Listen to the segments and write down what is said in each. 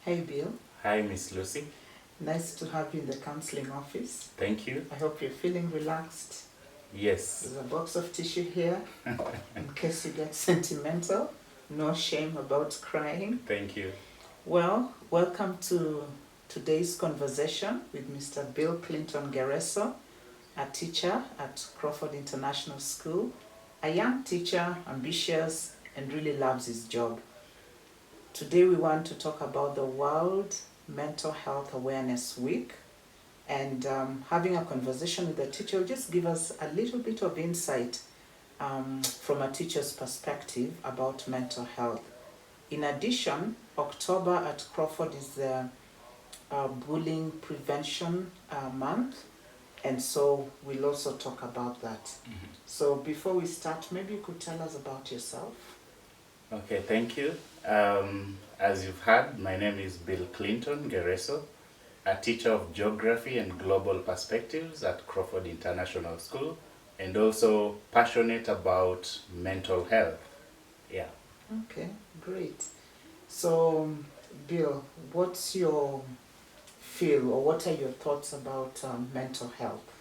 Hey Bill, Hi, Miss Lucy. nice to have you in the counseling office. Thank you. I hope you're feeling relaxed. Yes. There's a box of tissue here in case you get sentimental. No shame about crying. Thank you. Well, welcome to today's conversation with Mr BillClinton Ngereso, a teacher at Crawford International School, a young teacher, ambitious, and really loves his job. Today we want to talk about the World Mental Health Awareness Week, and having a conversation with the teacher will just give us a little bit of insight from a teacher's perspective about mental health. In addition, October at Crawford is the bullying prevention month, and so we'll also talk about that. So before we start, maybe you could tell us about yourself. Okay, thank you. As you've heard, my name is BillClinton Ngereso, a teacher of geography and global perspectives at Crawford International School, and also passionate about mental health. Yeah. Okay, great. So, Bill, what's your feel or what are your thoughts about mental health?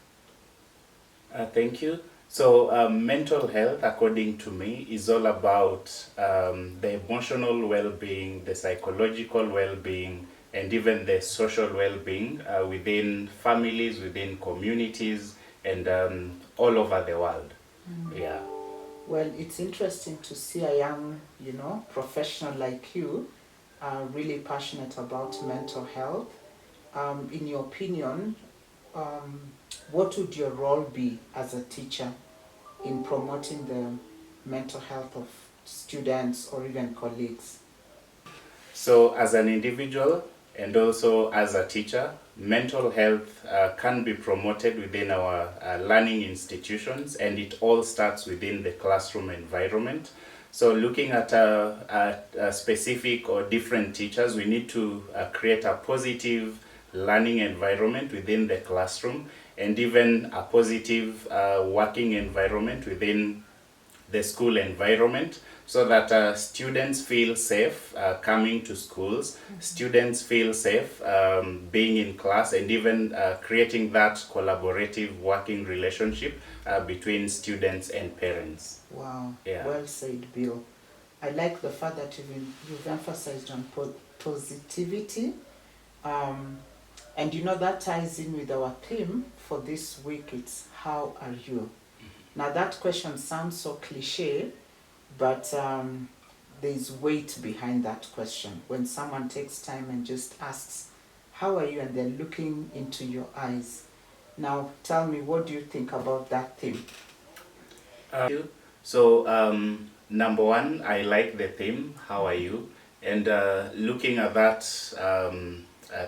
Thank you. So, mental health, according to me, is all about the emotional well-being, the psychological well-being, and even the social well-being within families, within communities, and all over the world. Yeah. Well, it's interesting to see a young, professional like you, really passionate about mental health. In your opinion, what would your role be as a teacher in promoting the mental health of students or even colleagues? So, as an individual and also as a teacher, mental health can be promoted within our learning institutions, and it all starts within the classroom environment. So, looking at specific or different teachers, we need to create a positive learning environment within the classroom, and even a positive working environment within the school environment, so that students feel safe coming to schools, students feel safe being in class, and even creating that collaborative working relationship between students and parents. Wow, Yeah. well said, Bill. I like the fact that you've emphasized on positivity. And that ties in with our theme for this week. It's how are you? Now that question sounds so cliche, but there's weight behind that question. When someone takes time and just asks, how are you? And they're looking into your eyes. Now tell me, what do you think about that theme? So, number one, I like the theme, how are you? And looking at that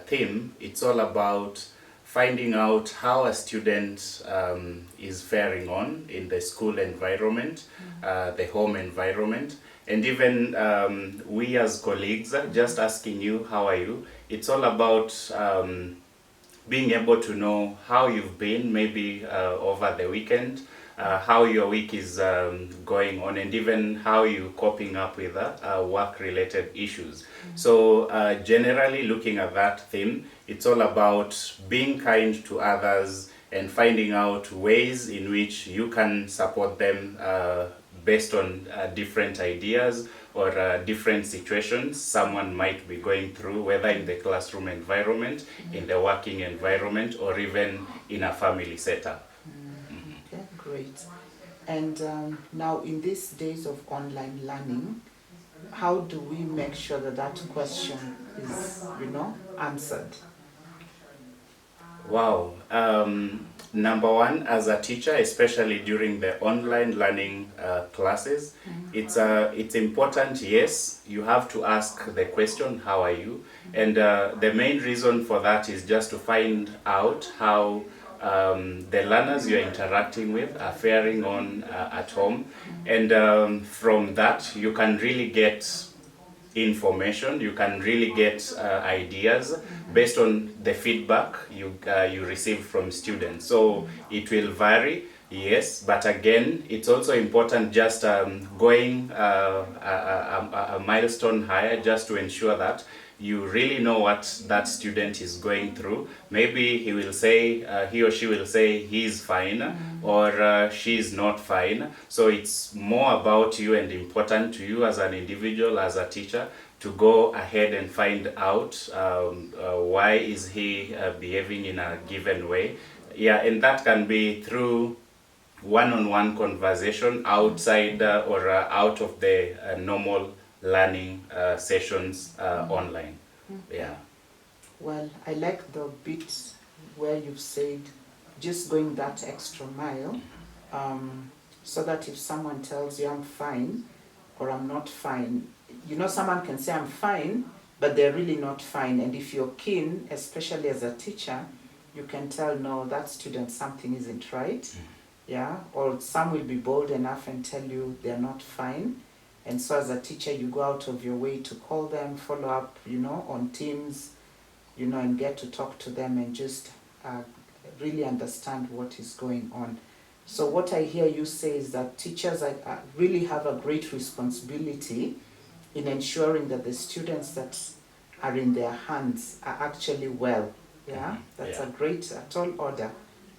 theme, it's all about finding out how a student is faring on in the school environment, the home environment, and even we as colleagues, just asking you, how are you? It's all about being able to know how you've been, maybe over the weekend, how your week is going on, and even how you're coping up with work-related issues. So generally looking at that theme, it's all about being kind to others and finding out ways in which you can support them based on different ideas or different situations someone might be going through, whether in the classroom environment, in the working environment, or even in a family setup. Okay, great. And now in these days of online learning, how do we make sure that that question is, answered? Wow. Number one, as a teacher, especially during the online learning classes, it's important. Yes, you have to ask the question, how are you? And the main reason for that is just to find out how the learners you're interacting with are faring on at home. And from that, you can really get information, you can really get ideas based on the feedback you receive from students. So it will vary, yes, but again, it's also important just going a milestone higher, just to ensure that you really know what that student is going through. Maybe he will say, he or she will say he's fine, or she's not fine. So it's more about you and important to you as an individual, as a teacher, to go ahead and find out why is he behaving in a given way. Yeah, and that can be through one-on-one conversation outside or out of the normal learning sessions online. Yeah. Well, I like the bit where you've said just going that extra mile, so that if someone tells you I'm fine or I'm not fine, someone can say I'm fine, but they're really not fine. And if you're keen, especially as a teacher, you can tell, no, that student, something isn't right. Yeah, or some will be bold enough and tell you they're not fine. And so as a teacher, you go out of your way to call them, follow up, on Teams, and get to talk to them and just really understand what is going on. So what I hear you say is that teachers really have a great responsibility in ensuring that the students that are in their hands are actually well. Yeah, that's a great, a tall order,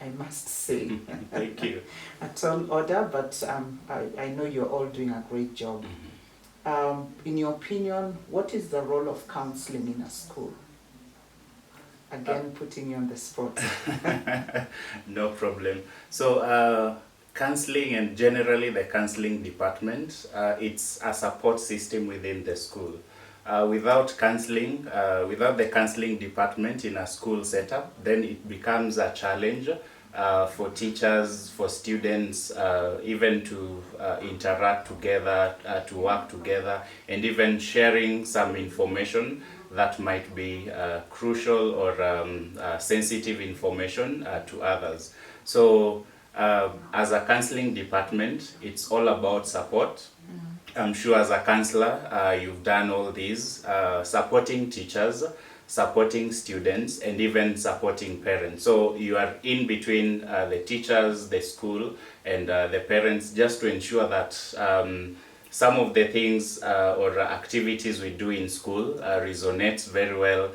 I must say. Thank you. A tall order, but I know you're all doing a great job. In your opinion, what is the role of counseling in a school? Again, putting you on the spot. No problem. So counseling, and generally the counseling department, it's a support system within the school. Without counseling, without the counseling department in a school setup, then it becomes a challenge for teachers, for students, even to interact together, to work together, and even sharing some information that might be crucial or sensitive information to others. So as a counseling department, it's all about support. I'm sure as a counselor, you've done all these, supporting teachers, supporting students, and even supporting parents. So you are in between the teachers, the school, and the parents, just to ensure that some of the things or activities we do in school resonates very well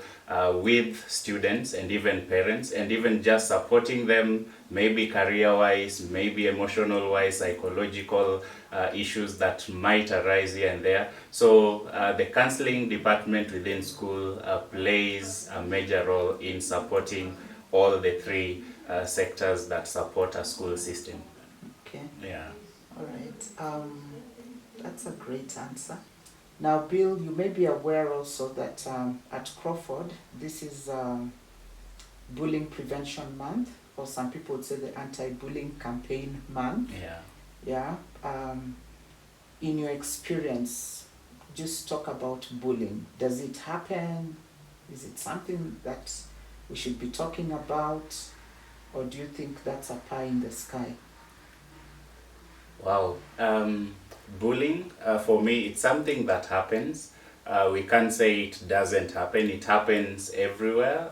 with students and even parents, and even just supporting them, maybe career-wise, maybe emotional-wise, psychological issues that might arise here and there. So the counseling department within school plays a major role in supporting all the three sectors that support a school system. Okay. Yeah. All right. That's a great answer. Now, Bill, you may be aware also that at Crawford, this is Bullying Prevention Month, or some people would say the Anti-Bullying Campaign Month. Yeah. Yeah. In your experience, just talk about bullying. Does it happen? Is it something that we should be talking about? Or do you think that's a pie in the sky? Wow. Bullying, for me, it's something that happens. We can't say it doesn't happen. It happens everywhere.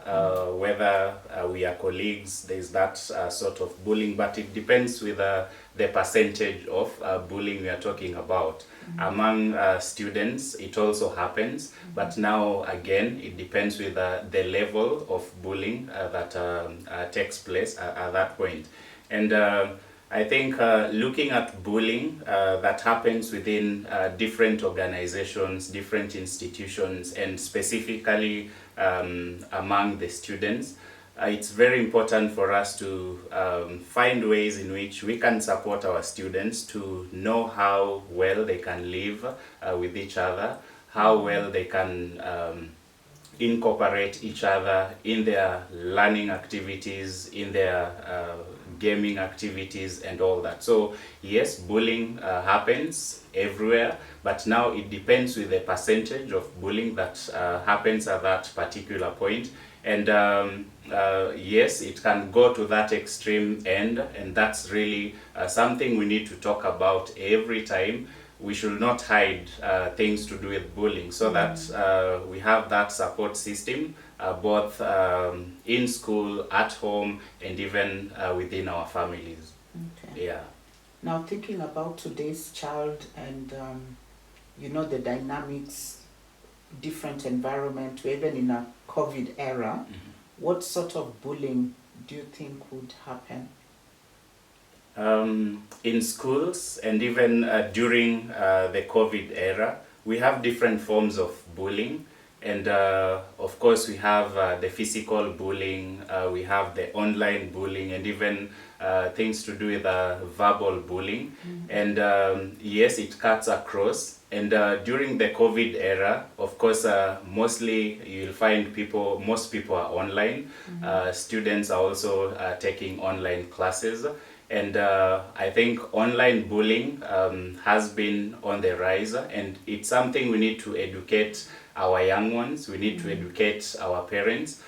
Whether we are colleagues, there's that sort of bullying, but it depends with the percentage of bullying we are talking about. Among students, it also happens, but now again, it depends with the level of bullying that takes place at that point. And I think looking at bullying that happens within different organizations, different institutions, and specifically among the students, it's very important for us to find ways in which we can support our students to know how well they can live with each other, how well they can incorporate each other in their learning activities, in their gaming activities, and all that. So yes, bullying happens everywhere, but now it depends with the percentage of bullying that happens at that particular point. And yes, it can go to that extreme end, and that's really something we need to talk about every time. We should not hide things to do with bullying, so that we have that support system both in school, at home, and even within our families. Okay. Yeah. Now, thinking about today's child and the dynamics different environment, we're even in a COVID era, what sort of bullying do you think would happen? In schools and even during the COVID era, we have different forms of bullying. And of course, we have the physical bullying, we have the online bullying, and even things to do with verbal bullying. And yes, it cuts across. And during the COVID era, of course, mostly you'll find most people are online. Students are also taking online classes. And I think online bullying has been on the rise, and it's something we need to educate our young ones, we need to educate our parents,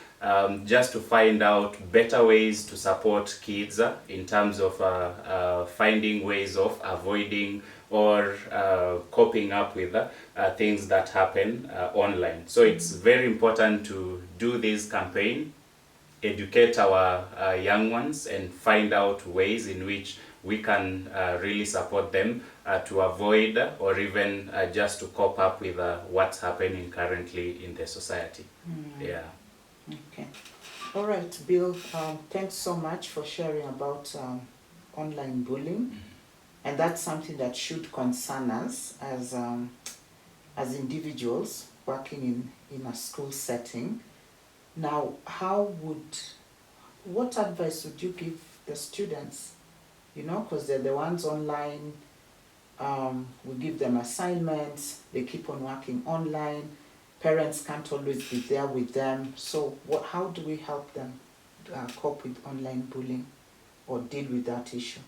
just to find out better ways to support kids in terms of finding ways of avoiding or coping up with things that happen online. So it's very important to do this campaign, educate our young ones, and find out ways in which we can really support them to avoid or even just to cope up with what's happening currently in the society. Yeah. Okay. All right, Bill, thanks so much for sharing about online bullying. And that's something that should concern us as individuals working in a school setting. Now, what advice would you give the students? You know, because they're the ones online, we give them assignments, they keep on working online, parents can't always be there with them. So how do we help them cope with online bullying or deal with that issue?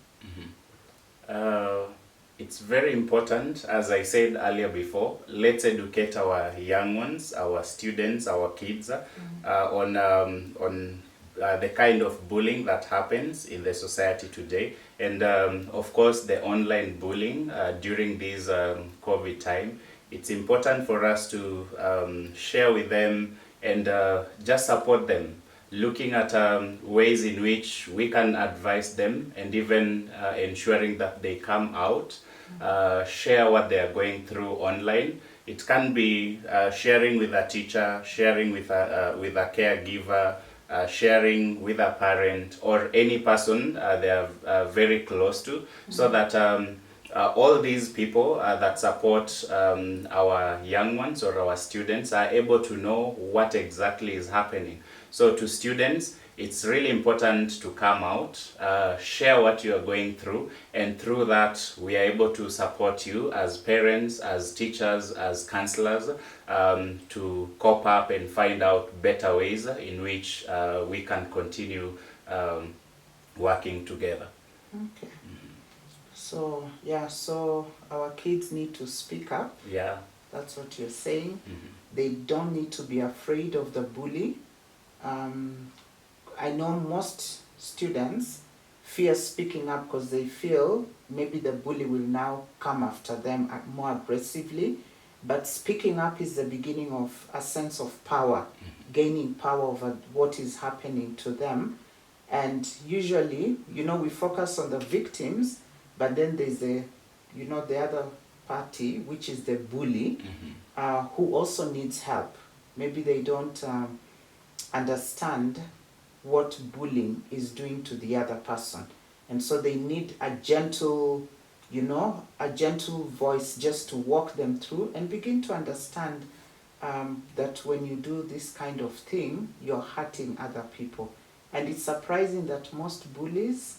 It's very important, as I said earlier before, let's educate our young ones, our students, our kids on the kind of bullying that happens in the society today. And of course, the online bullying during this COVID time, it's important for us to share with them and just support them, looking at ways in which we can advise them, and even ensuring that they come out, share what they are going through online. It can be sharing with a teacher, sharing with a caregiver, sharing with a parent or any person they are very close to, so that all these people that support our young ones or our students are able to know what exactly is happening. So to students, it's really important to come out, share what you are going through, and through that we are able to support you as parents, as teachers, as counselors, to cope up and find out better ways in which we can continue working together. Okay. So, yeah, so our kids need to speak up. Yeah. That's what you're saying. They don't need to be afraid of the bully. I know most students fear speaking up because they feel maybe the bully will now come after them more aggressively. But speaking up is the beginning of a sense of power, gaining power over what is happening to them. And usually, we focus on the victims, but then there's the other party, which is the bully, who also needs help. Maybe they don't understand what bullying is doing to the other person. And so they need a gentle voice just to walk them through and begin to understand that when you do this kind of thing, you're hurting other people. And it's surprising that most bullies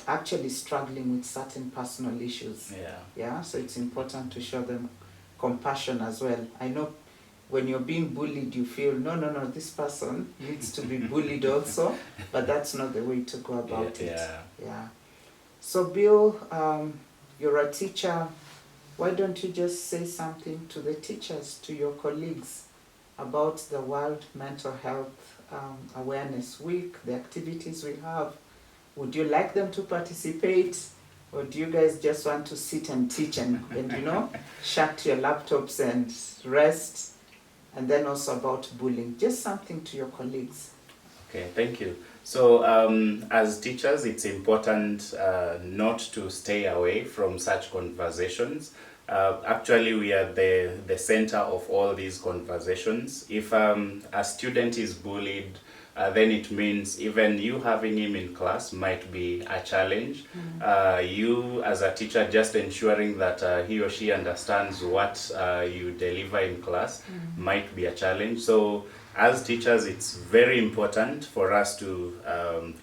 actually struggling with certain personal issues. Yeah, so it's important to show them compassion as well. I know when you're being bullied, you feel, no, this person needs to be bullied also, but that's not the way to go about it. Yeah. So Bill, you're a teacher. Why don't you just say something to the teachers, to your colleagues, about the World Mental Health Awareness Week, the activities we have? Would you like them to participate? Or do you guys just want to sit and teach and shut your laptops and rest? And then also about bullying, just something to your colleagues. Okay, thank you. So as teachers, it's important not to stay away from such conversations. Actually, we are the center of all these conversations. If a student is bullied, then it means even you having him in class might be a challenge. You as a teacher just ensuring that he or she understands what you deliver in class might be a challenge. So as teachers, it's very important for us to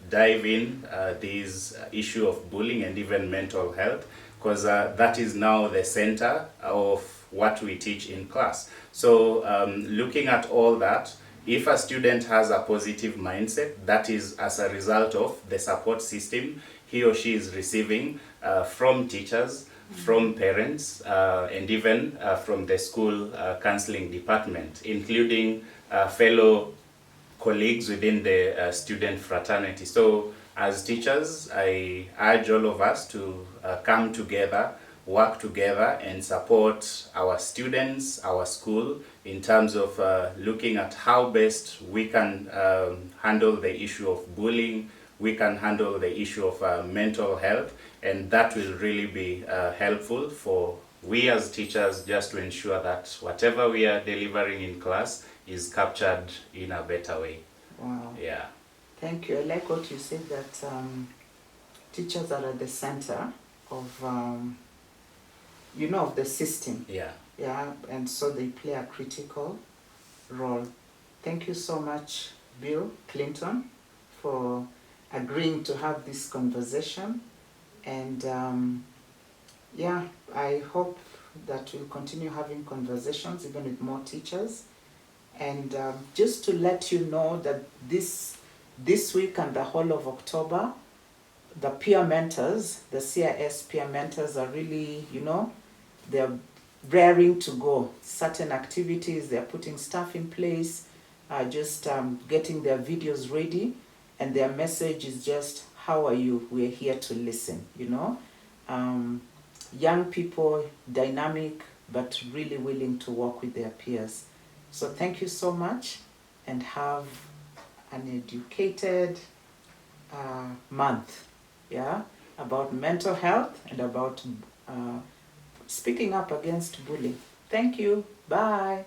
dive in this issue of bullying and even mental health, because that is now the center of what we teach in class. So looking at all that, if a student has a positive mindset, that is as a result of the support system he or she is receiving from teachers, from parents, and even from the school counseling department, including fellow colleagues within the student fraternity. So as teachers, I urge all of us to come together, work together and support our students, our school, in terms of looking at how best we can handle the issue of bullying, we can handle the issue of mental health, and that will really be helpful for we as teachers, just to ensure that whatever we are delivering in class is captured in a better way. Wow. Yeah. Thank you. I like what you said, that teachers are at the center of, of the system. Yeah. Yeah, and so they play a critical role. Thank you so much, Bill Clinton, for agreeing to have this conversation. And yeah, I hope that we'll continue having conversations even with more teachers. And just to let you know that this week and the whole of October, the peer mentors, the CIS peer mentors are really, they're raring to go. Certain activities, they're putting stuff in place, just getting their videos ready, and their message is just, how are you? We're here to listen, young people, dynamic, but really willing to work with their peers. So thank you so much, and have an educated month, about mental health and about speaking up against bullying. Thank you. Bye.